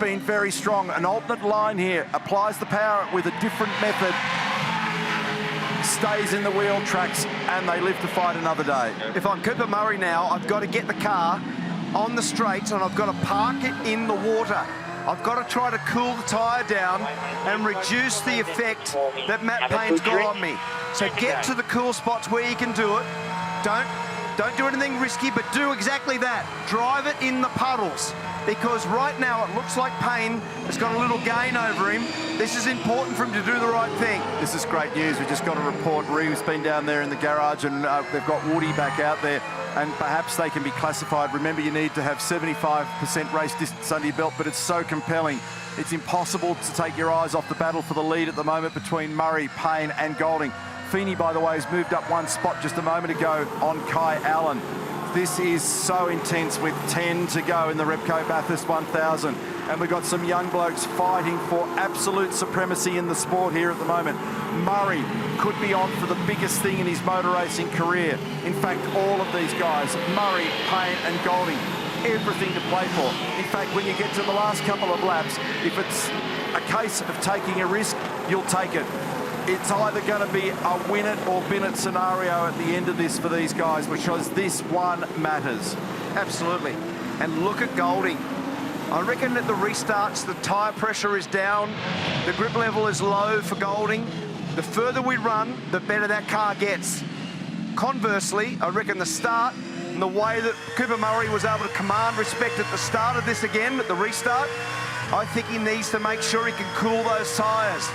been very strong. An alternate line here, applies the power with a different method, stays in the wheel tracks, and they live to fight another day. If I'm Cooper Murray now, I've got to get the car on the straights and I've got to park it in the water. I've got to try to cool the tyre down and reduce the effect that Matt Payne's got on me. So get to the cool spots where you can do it. Don't do anything risky, but do exactly that. Drive it in the puddles. Because right now it looks like Payne has got a little gain over him. This is important for him to do the right thing. This is great news. We just got a report. Reeves been down there in the garage and they've got Woody back out there, and perhaps they can be classified. Remember, you need to have 75% race distance under your belt, but it's so compelling. It's impossible to take your eyes off the battle for the lead at the moment between Murray, Payne and Golding. Feeney, by the way, has moved up one spot just a moment ago on Kai Allen. This is so intense with 10 to go in the Repco Bathurst 1000. And we've got some young blokes fighting for absolute supremacy in the sport here at the moment. Murray could be on for the biggest thing in his motor racing career. In fact, all of these guys, Murray, Payne and Golding, everything to play for. In fact, when you get to the last couple of laps, if it's a case of taking a risk, you'll take it. It's either going to be a win it or bin it scenario at the end of this for these guys, because this one matters. Absolutely. And look at Golding. I reckon at the restarts, the tyre pressure is down, the grip level is low for Golding. The further we run, the better that car gets. Conversely, I reckon the start and the way that Cooper Murray was able to command respect at the start of this again, at the restart, I think he needs to make sure he can cool those tyres.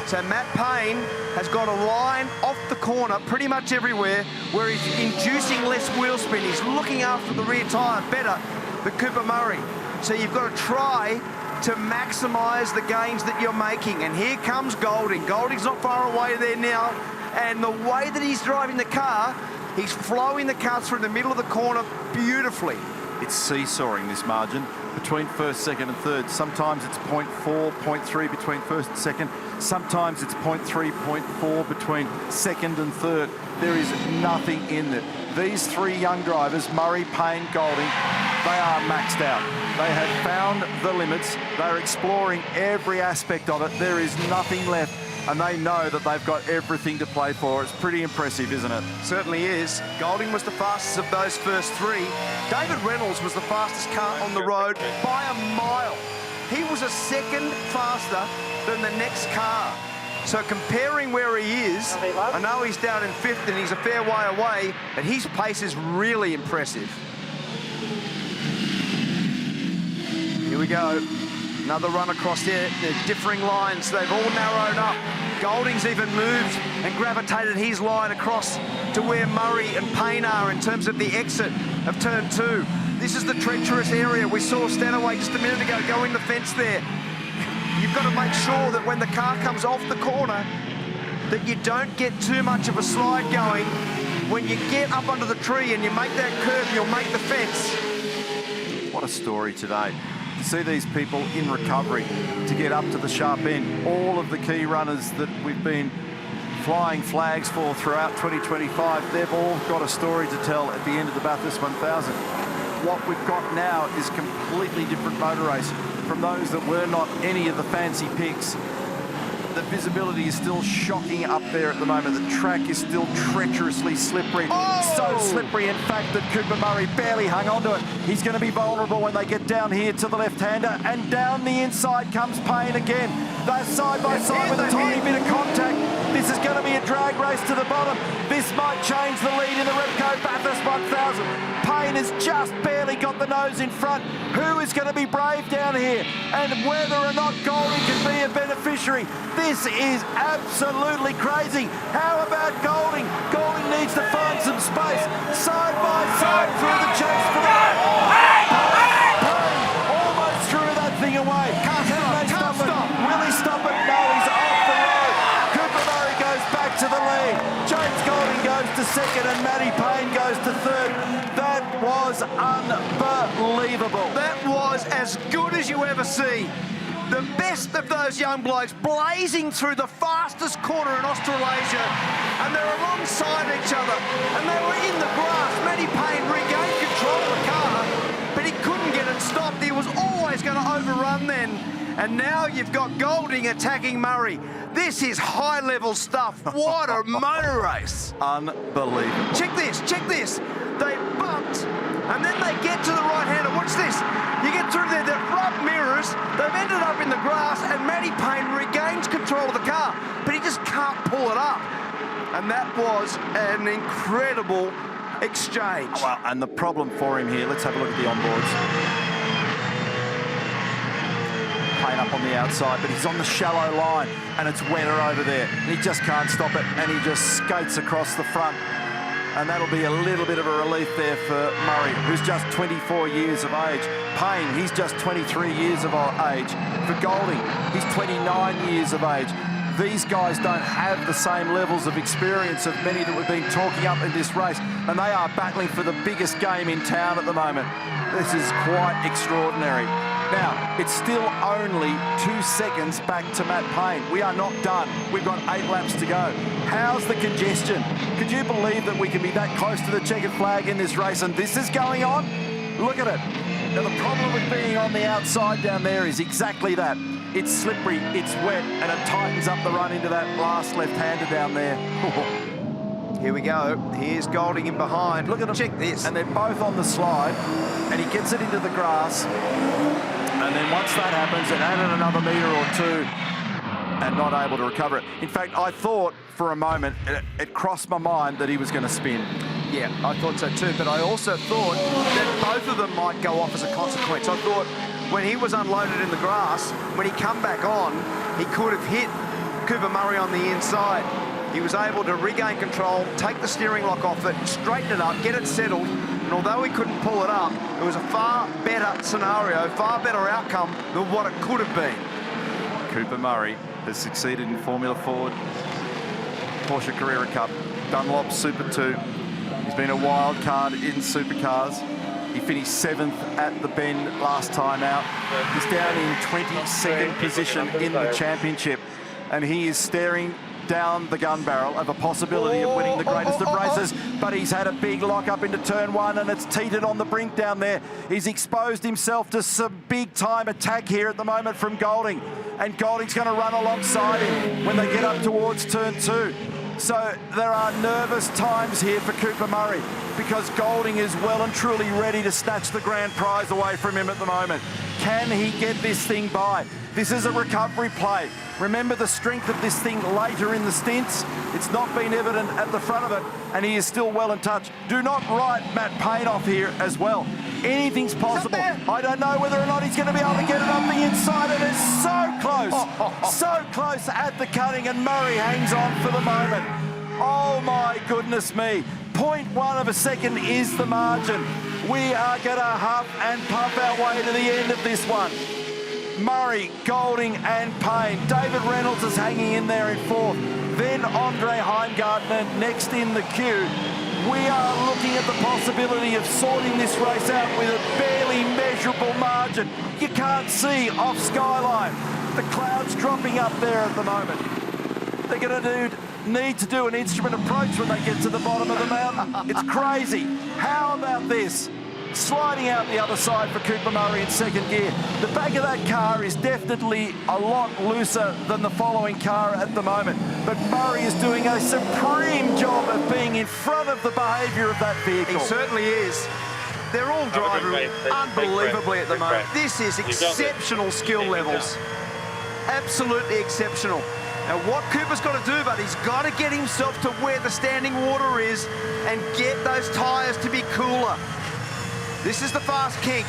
So Matt Payne has got a line off the corner pretty much everywhere where he's inducing less wheel spin. He's looking after the rear tyre better than Cooper Murray. So you've got to try to maximise the gains that you're making. And here comes Golding. Golding's not far away there now. And the way that he's driving the car, he's flowing the car through the middle of the corner beautifully. It's seesawing, this margin, between first, second and third. Sometimes it's 0.4, 0.3 between first and second. Sometimes it's 0.3, 0.4 between second and third. There is nothing in it. These three young drivers, Murray, Payne, Golding, they are maxed out. They have found the limits. They're exploring every aspect of it. There is nothing left, and they know that they've got everything to play for. It's pretty impressive, isn't it? Certainly is. Golding was the fastest of those first three. David Reynolds was the fastest car on the road by a mile. He was a second faster than the next car. So comparing where he is, I know he's down in fifth and he's a fair way away, but his pace is really impressive. Here we go. Another run across there. They're differing lines. They've all narrowed up. Golding's even moved and gravitated his line across to where Murray and Payne are in terms of the exit of turn 2. This is the treacherous area. We saw Stanaway just a minute ago go in the fence there. You've got to make sure that when the car comes off the corner, that you don't get too much of a slide going. When you get up under the tree and you make that curve, you'll make the fence. What a story today. To see these people in recovery, to get up to the sharp end. All of the key runners that we've been flying flags for throughout 2025, they've all got a story to tell at the end of the Bathurst 1000. What we've got now is completely different motor racing from those that were not any of the fancy picks. The visibility is still shocking up there at the moment. The track is still treacherously slippery. Oh! So slippery, in fact, that Cooper Murray barely hung onto it. He's going to be vulnerable when they get down here to the left-hander. And down the inside comes Payne again. They're side by side with a tiny bit of contact. This is going to be a drag race to the bottom. This might change the lead in the Repco Bathurst 1000. Payne has just barely got the nose in front. Who is going to be brave down here? And whether or not Golding can be a beneficiary. This is absolutely crazy. How about Golding? Golding needs to find some space. Side by side through the chase for the Payne almost threw that thing away. Can't stop it. Will he stop it? No, he's off the road. Cooper Murray goes back to the lead. James Golding goes to second and Matty Payne goes to third. That was unbelievable. That was as good as you ever see. The best of those young blokes blazing through the fastest corner in Australasia, and they're alongside each other, and they were in the grass. Matty Payne regained control of the car, but he couldn't get it stopped. He was always going to overrun then. And now you've got Golding attacking Murray. This is high-level stuff. What a motor race. Unbelievable. Check this, check this. They bumped, and then they get to the right-hander. Watch this. You get through there, they've rubbed mirrors, they've ended up in the grass, and Matty Payne regains control of the car, but he just can't pull it up. And that was an incredible exchange. Well, and the problem for him here, let's have a look at the onboards. Payne up on the outside, but he's on the shallow line, and it's wetter over there. He just can't stop it, and he just skates across the front. And that'll be a little bit of a relief there for Murray, who's just 24 years of age. Payne, he's just 23 years of age. For Golding, he's 29 years of age. These guys don't have the same levels of experience of many that we've been talking up in this race, and they are battling for the biggest game in town at the moment. This is quite extraordinary. Now, it's still only 2 seconds back to Matt Payne. We are not done. We've got 8 laps to go. How's the congestion? Could you believe that we can be that close to the checkered flag in this race and this is going on? Look at it. Now, the problem with being on the outside down there is exactly that. It's slippery, it's wet, and it tightens up the run into that last left-hander down there. Here we go. Here's Golding in behind. Look at them. Check this. And they're both on the slide, and he gets it into the grass. And then once that happens, it added another metre or two and not able to recover it. In fact, I thought for a moment, it crossed my mind that he was going to spin. Yeah, I thought so too, but I also thought that both of them might go off as a consequence. I thought when he was unloaded in the grass, when he come back on, he could have hit Cooper Murray on the inside. He was able to regain control, take the steering lock off it, straighten it up, get it settled, and although he couldn't pull it up, it was a far better scenario, far better outcome than what it could have been. Cooper Murray has succeeded in Formula Ford, Porsche Carrera Cup, Dunlop Super 2. He's been a wild card in supercars. He finished 7th at the Bend last time out. He's down in 22nd position in the championship, and he is staring down the gun barrel of a possibility of winning the greatest of races, but he's had a big lock up into turn 1 and it's teetered on the brink down there. He's exposed himself to some big time attack here at the moment from Golding, and Golding's going to run alongside him when they get up towards turn 2. So there are nervous times here for Cooper Murray because Golding is well and truly ready to snatch the grand prize away from him at the moment. Can he get this thing by? This is a recovery play. Remember the strength of this thing later in the stints? It's not been evident at the front of it, and he is still well in touch. Do not write Matt Payne off here as well. Anything's possible. I don't know whether or not he's going to be able to get it up the inside. It is so close. So close at the cutting, and Murray hangs on for the moment. Oh my goodness me. 0.1 of a second is the margin. We are going to huff and puff our way to the end of this one. Murray, Golding and Payne. David Reynolds is hanging in there in 4th. Then Andre Heimgartner next in the queue. We are looking at the possibility of sorting this race out with a barely measurable margin. You can't see off skyline. The clouds dropping up there at the moment. They're going to need to do an instrument approach when they get to the bottom of the mountain. It's crazy. How about this? Sliding out the other side for Cooper Murray in 2nd gear. The back of that car is definitely a lot looser than the following car at the moment. But Murray is doing a supreme job of being in front of the behaviour of that vehicle. He certainly is. They're all driving unbelievably at the moment. This is exceptional skill levels. Absolutely exceptional. Now what Cooper's got to do, but he's got to get himself to where the standing water is and get those tyres to be cooler. This is the fast kink,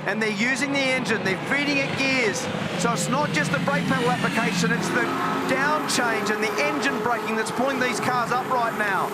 and they're using the engine, they're feeding it gears. So it's not just the brake pedal application, it's the down change and the engine braking that's pulling these cars up right now.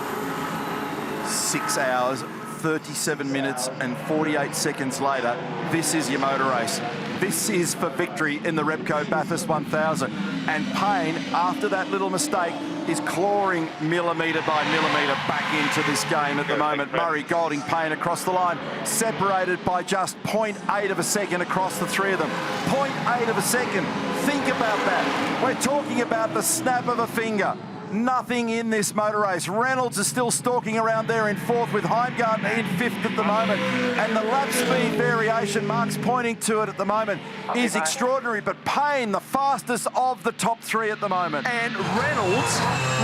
6 hours, 37 minutes and 48 seconds later, this is your motor race. This is for victory in the Repco Bathurst 1000. And Payne, after that little mistake, is clawing millimetre by millimetre back into this game at the moment. Murray, Golding, Payne across the line, separated by just 0.8 of a second across the three of them. 0.8 of a second. Think about that. We're talking about the snap of a finger. Nothing in this motor race. Reynolds is still stalking around there in 4th with Heimgartner in 5th at the moment. And the lap speed variation, Mark's pointing to it at the moment, is extraordinary. But Payne, the fastest of the top 3 at the moment. And Reynolds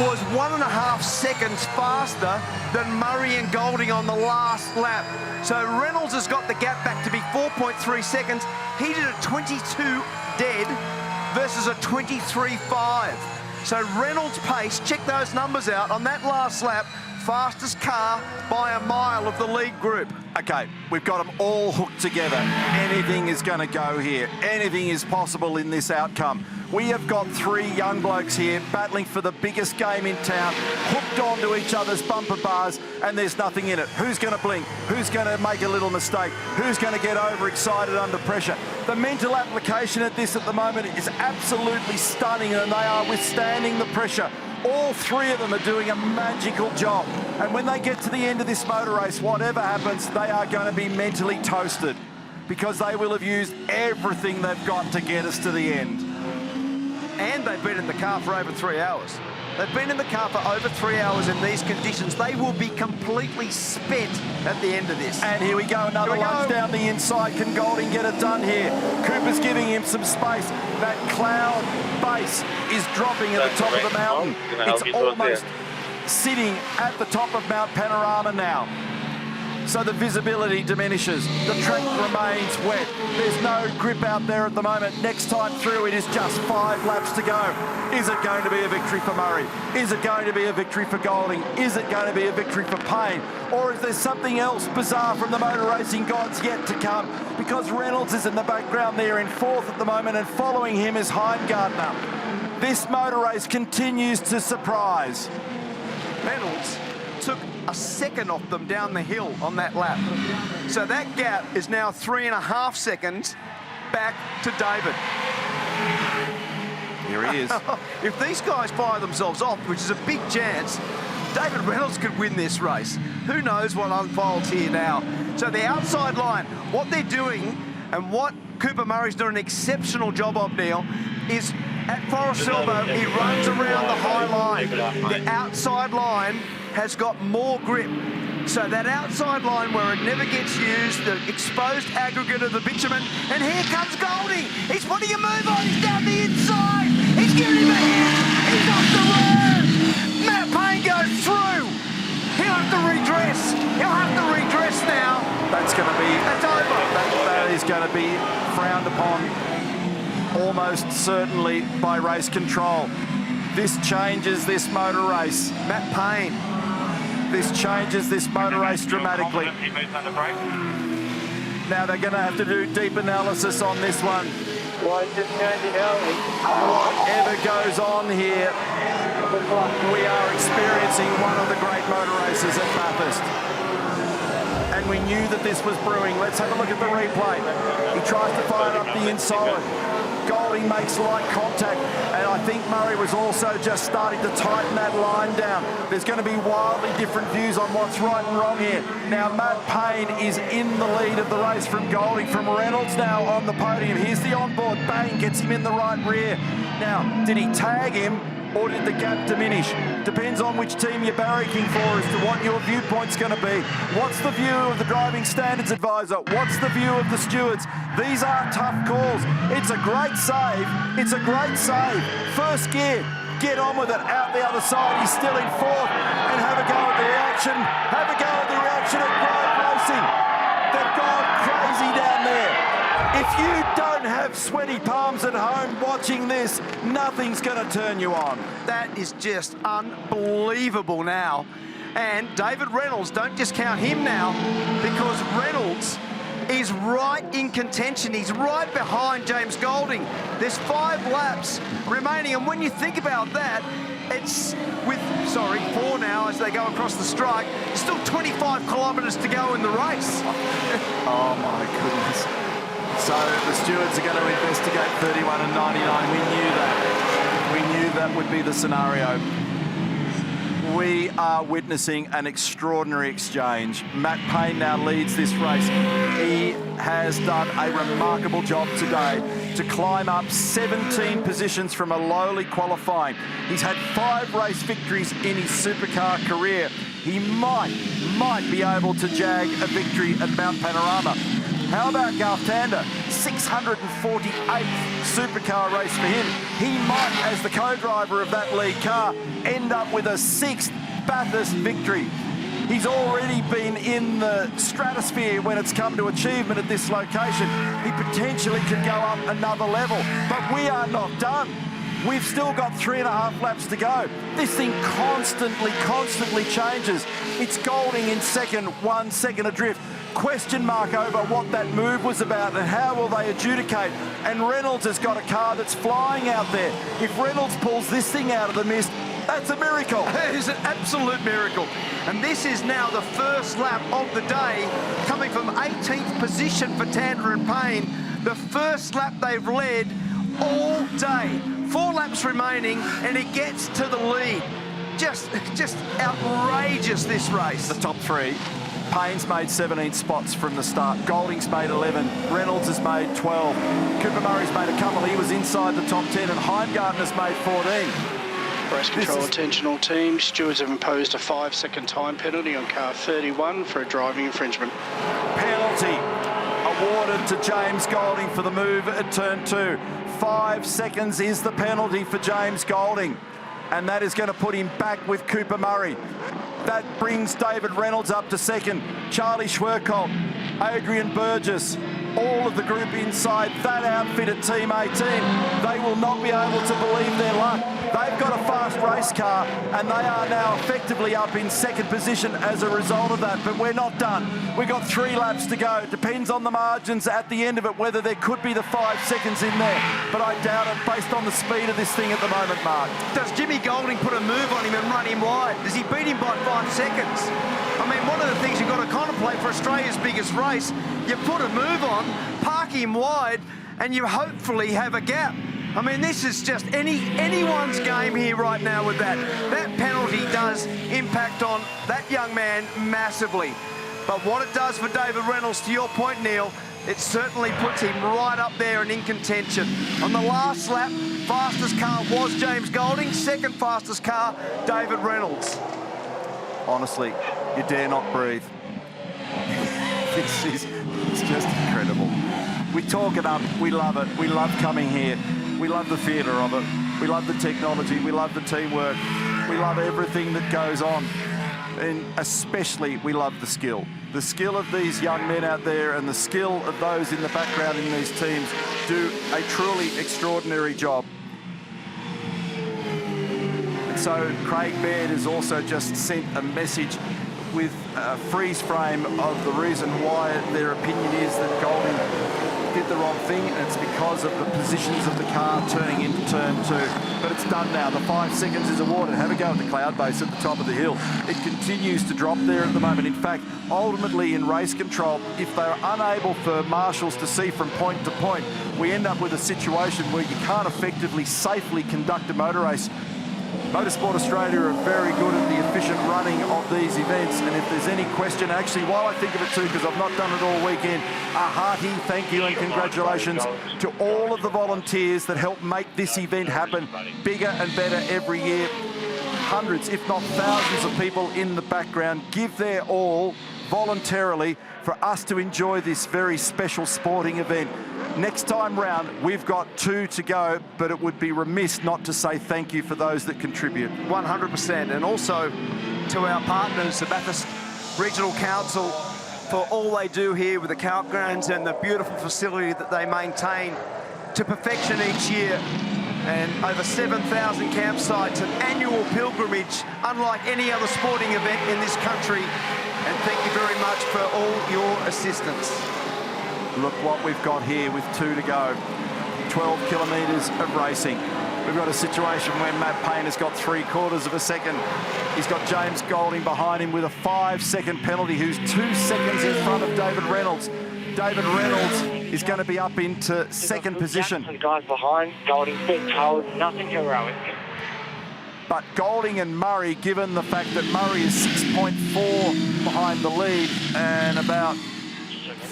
was 1.5 seconds faster than Murray and Golding on the last lap. So Reynolds has got the gap back to be 4.3 seconds. He did a 22 dead versus a 23.5. So Reynolds' pace, check those numbers out, on that last lap, fastest car by a mile of the lead group. Okay, we've got them all hooked together. Anything is going to go here. Anything is possible in this outcome. We have got 3 young blokes here battling for the biggest game in town, hooked onto each other's bumper bars, and there's nothing in it. Who's going to blink? Who's going to make a little mistake? Who's going to get overexcited under pressure? The mental application at this at the moment is absolutely stunning, and they are withstanding the pressure. All 3 of them are doing a magical job. And when they get to the end of this motor race, whatever happens, they are going to be mentally toasted because they will have used everything they've got to get us to the end. And they've been in the car for over 3 hours. They've been in the car for over 3 hours in these conditions. They will be completely spent at the end of this. And here we go, another lunge down the inside. Can Golding get it done here? Cooper's giving him some space. That cloud base is dropping at the top of the mountain. It's almost sitting at the top of Mount Panorama now. So the visibility diminishes. The track remains wet. There's no grip out there at the moment. Next time through, it is just 5 laps to go. Is it going to be a victory for Murray? Is it going to be a victory for Golding? Is it going to be a victory for Payne? Or is there something else bizarre from the motor racing gods yet to come? Because Reynolds is in the background there in 4th at the moment, and following him is Heimgartner. This motor race continues to surprise. Reynolds took a second off them down the hill on that lap. So that gap is now 3.5 seconds back to David. Here he is. If these guys fire themselves off, which is a big chance, David Reynolds could win this race. Who knows what unfolds here now. So the outside line, what they're doing and what Cooper Murray's done an exceptional job of, Neil, is at Forest Silver, he runs around the high line. The outside line has got more grip. So that outside line where it never gets used, the exposed aggregate of the bitumen, and here comes Golding. He's putting a move on, he's down the inside. He's giving him a hit. He's off the road. Matt Payne goes through. He'll have to redress. He'll have to redress now. That's going to be... That's over. That is going to be frowned upon almost certainly by race control. This changes this motor race. Matt Payne. This changes this motor race dramatically. Now they're going to have to do deep analysis on this one. Whatever goes on here, we are experiencing one of the great motor races at Bathurst. And we knew that this was brewing. Let's have a look at the replay. He tries to fire up the inside. Golding makes light contact, and I think Murray was also just starting to tighten that line down. There's going to be wildly different views on what's right and wrong here. Now, Matt Payne is in the lead of the race from Golding, from Reynolds now on the podium. Here's the onboard, bang, gets him in the right rear. Now, did he tag him, or did the gap diminish? Depends on which team you're barracking for as to what your viewpoint's going to be. What's the view of the driving standards advisor? What's the view of the stewards? These are tough calls. It's a great save. It's a great save. First gear, get on with it. Out the other side, he's still in 4th. And have a go at the reaction. Have a go at the reaction at Grove Racing. They've gone crazy down there. If you don't have sweaty palms at home watching this, nothing's going to turn you on. That is just unbelievable now. And David Reynolds, don't discount him now, because Reynolds is right in contention. He's right behind James Golding. There's 5 laps remaining, and when you think about that, it's with, 4 now as they go across the strike. Still 25 kilometres to go in the race. Oh my goodness. So the stewards are going to investigate 31 and 99. We knew that. We knew that would be the scenario. We are witnessing an extraordinary exchange. Matt Payne now leads this race. He has done a remarkable job today to climb up 17 positions from a lowly qualifying. He's had 5 race victories in his supercar career. He might be able to jag a victory at Mount Panorama. How about Garthander? 648th supercar race for him. He might, as the co-driver of that lead car, end up with a 6th Bathurst victory. He's already been in the stratosphere when it's come to achievement at this location. He potentially could go up another level, but we are not done. We've still got 3.5 laps to go. This thing constantly changes. It's Golding in second, 1 second adrift. Question mark over what that move was about and how will they adjudicate. And Reynolds has got a car that's flying out there. If Reynolds pulls this thing out of the mist, that's a miracle. It is an absolute miracle. And this is now the first lap of the day, coming from 18th position for Tander and Payne. The first lap they've led all day. 4 laps remaining, and it gets to the lead. Just outrageous, this race. The top 3. Payne's made 17 spots from the start. Golding's made 11. Reynolds has made 12. Cooper Murray's made a couple. He was inside the top 10, and Heimgartner's made 14. Race control attention all teams. Stewards have imposed a 5-second time penalty on car 31 for a driving infringement. Penalty awarded to James Golding for the move at turn 2. 5 seconds is the penalty for James Golding, and that is going to put him back with Cooper Murray. That brings David Reynolds up to second. Charlie Schwerkolt, Adrian Burgess, all of the group inside that outfit at Team 18. They will not be able to believe their luck. They've got a fast race car, and they are now effectively up in second position as a result of that. But we're not done. We've got 3 laps to go. Depends on the margins at the end of it, whether there could be the 5 seconds in there. But I doubt it based on the speed of this thing at the moment, Mark. Does Jimmy Golding put a move on him and run him wide? Does he beat him by 5 seconds? I mean, one of the things you've got to contemplate for Australia's biggest race, you put a move on, park him wide, and you hopefully have a gap. I mean, this is just anyone's game here right now with that. That penalty does impact on that young man massively. But what it does for David Reynolds, to your point, Neil, it certainly puts him right up there and in contention. On the last lap, fastest car was James Golding, second fastest car, David Reynolds. Honestly, you dare not breathe. It's just incredible. We talk it up, we love it, we love coming here. We love the theatre of it. We love the technology. We love the teamwork. We love everything that goes on. And especially, we love the skill. The skill of these young men out there and the skill of those in the background in these teams do a truly extraordinary job. And so Craig Baird has also just sent a message with a freeze frame of the reason why their opinion is that Golding did the wrong thing, and it's because of the positions of the car turning into turn 2. But it's done now. The 5 seconds is awarded. Have a go at the cloud base at the top of the hill. It continues to drop there at the moment. In fact, ultimately in race control, if they're unable for marshals to see from point to point, we end up with a situation where you can't effectively, safely conduct a motor race. Motorsport Australia are very good at the efficient running of these events, and if there's any question, actually, while I think of it too, because I've not done it all weekend, a hearty thank you and congratulations to all of the volunteers that help make this event happen bigger and better every year. Hundreds, if not thousands of people in the background give their all voluntarily for us to enjoy this very special sporting event. Next time round, we've got 2 to go, but it would be remiss not to say thank you for those that contribute. 100%, and also to our partners, the Bathurst Regional Council, for all they do here with the campgrounds and the beautiful facility that they maintain to perfection each year. And over 7,000 campsites, an annual pilgrimage, unlike any other sporting event in this country. And thank you very much for all your assistance. Look what we've got here with 2 to go. 12 kilometres of racing. We've got a situation where Matt Payne has got 3/4 of a second. He's got James Golding behind him with a 5-second penalty, who's 2 seconds in front of David Reynolds. David Reynolds is going to be up into second position. The guys behind, Golding, big toes, nothing heroic. But Golding and Murray, given the fact that Murray is 6.4 behind the lead and about,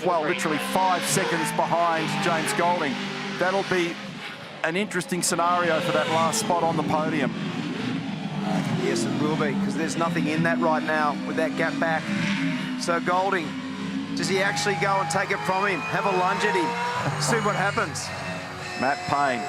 well, literally 5 seconds behind James Golding, that'll be an interesting scenario for that last spot on the podium. Yes, it will be, because there's nothing in that right now with that gap back. So Golding, does he actually go and take it from him? Have a lunge at him, see what happens. Matt Payne,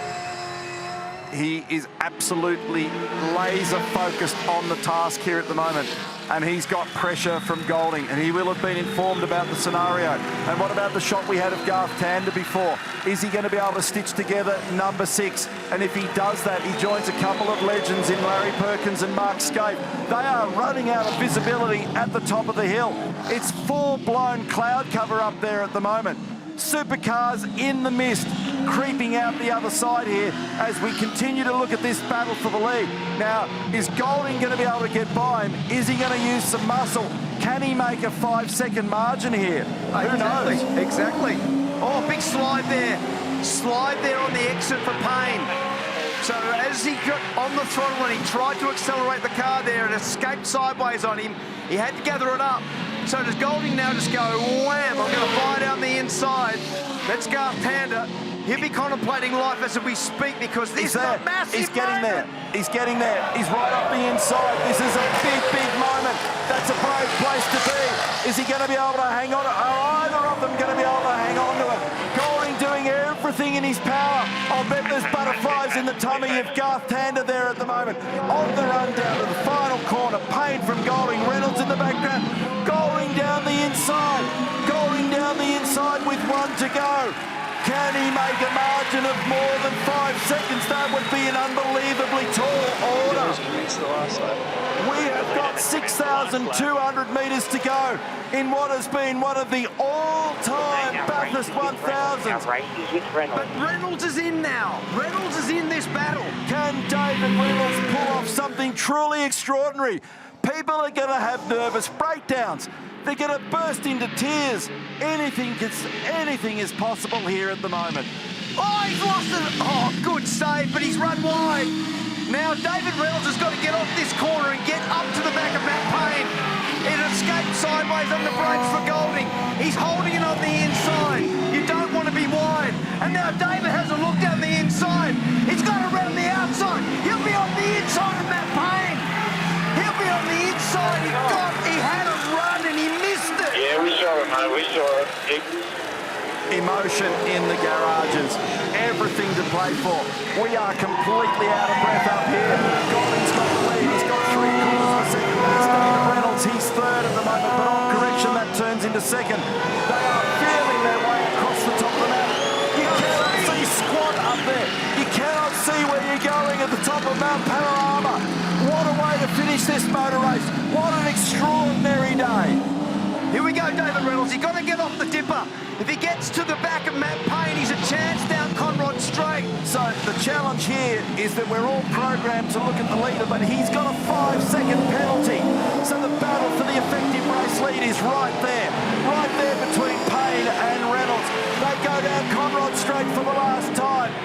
he is absolutely laser focused on the task here at the moment, and he's got pressure from Golding, and he will have been informed about the scenario. And what about the shot we had of Garth Tander before? Is he going to be able to stitch together number 6? And if he does that, he joins a couple of legends in Larry Perkins and Mark Scape. They are running out of visibility at the top of the hill. It's full-blown cloud cover up there at the moment. Supercars in the mist, creeping out the other side here as we continue to look at this battle for the lead. Now, is Golding going to be able to get by him? Is he going to use some muscle? Can he make a 5-second margin here? Who knows? Exactly. Oh, big slide there. Slide there on the exit for Payne. So as he got on the throttle and he tried to accelerate the car there and escaped sideways on him, he had to gather it up. So does Golding now just go, wham, I'm going to fire down the inside. That's Garth Tander. He'll be contemplating life as we speak, because this is a massive He's getting moment. there. He's getting there. He's right up the inside. This is a big, big moment. That's a brave place to be. Is he going to be able to hang on? Are either of them going to be able to hang on to it? Golding doing everything in his power. I'll bet there's butterflies in the tummy of Garth Tander there at the moment. On the run down to the final corner. Payne from Golding. Reynolds in the background. Golding down the inside. Golding down the inside with 1 to go. Can he make a margin of more than 5 seconds? That would be an unbelievably tall order. We have got 6,200 metres to go in what has been one of the all-time Bathurst 1000s. But Reynolds is in now. Reynolds is in this battle. Can David Reynolds pull off something truly extraordinary? People are going to have nervous breakdowns. They're going to burst into tears. Anything is possible here at the moment. Oh, he's lost it. Oh, good save, but he's run wide. Now David Reynolds has got to get off this corner and get up to the back of Matt Payne. It escaped sideways on the brakes for Golding. He's holding it on the inside. You don't want to be wide. And now David has a look down the inside. He's got to run the outside. He'll be on the inside of Matt Payne. He'll be on the inside. He had a run and he missed it. Yeah, we saw it, mate. We saw it. Emotion in the garages. Everything to play for. We are completely out of breath up here. Golding's got the lead. He's got 3 quarters of a second. That's David Reynolds. He's third at the moment, but on correction, that turns into second. They are feeling their way across the top of the map. You cannot see squat up there. You cannot see where you're going at the top of Mount Panorama. What a way to finish this motor race. What an extraordinary day. Here we go, David Reynolds. He's got to get off the dipper. If he gets to the back of Matt Payne, he's a chance down Conrod Straight. So the challenge here is that we're all programmed to look at the leader, but he's got a 5-second penalty. So the battle for the effective race lead is right there between Payne and Reynolds. They go down Conrod Straight for the last time.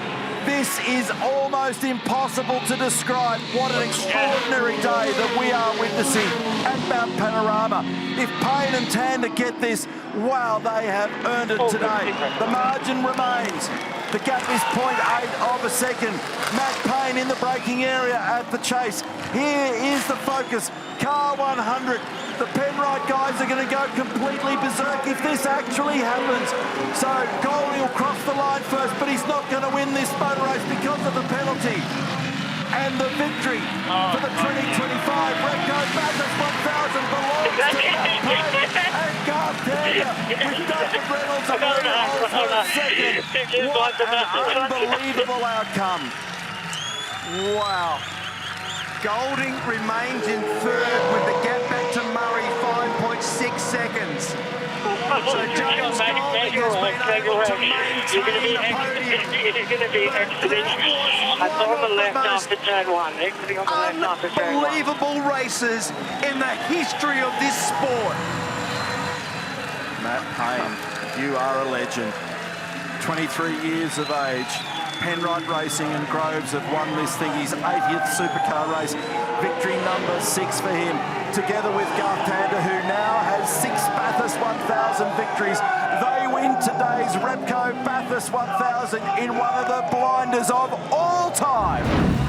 This is almost impossible to describe. What an extraordinary day that we are witnessing at Mount Panorama. If Payne and Tander get this, wow, they have earned it today. The margin remains. The gap is 0.8 of a second. Matt Payne in the braking area at the chase. Here is the focus. Car 100. The Penrite guys are going to go completely berserk if this actually happens. So Golding will cross the line first, but he's not going to win this motor race because of the penalty. And the victory for the 2025 Repco Bathurst 1000 belongs to Matt Payne and Garth Tander, with David Reynolds a second. What an unbelievable outcome. Wow. Golding remains in third with the gap back to Murray, 5.6 seconds. So James Golding has been able to maintain the podium. It's going to be excellent. That's on the left after turn 1. Exiting on the left after turn 1. Unbelievable races in the history of this sport. Matt Payne, you are a legend. 23 years of age. Penrite Racing, and Groves have won this thing. His 80th supercar race. Victory number 6 for him. Together with Garth Tander, who now has 6 Bathurst 1000 victories. They win today's Repco Bathurst 1000 in one of the blinders of all time.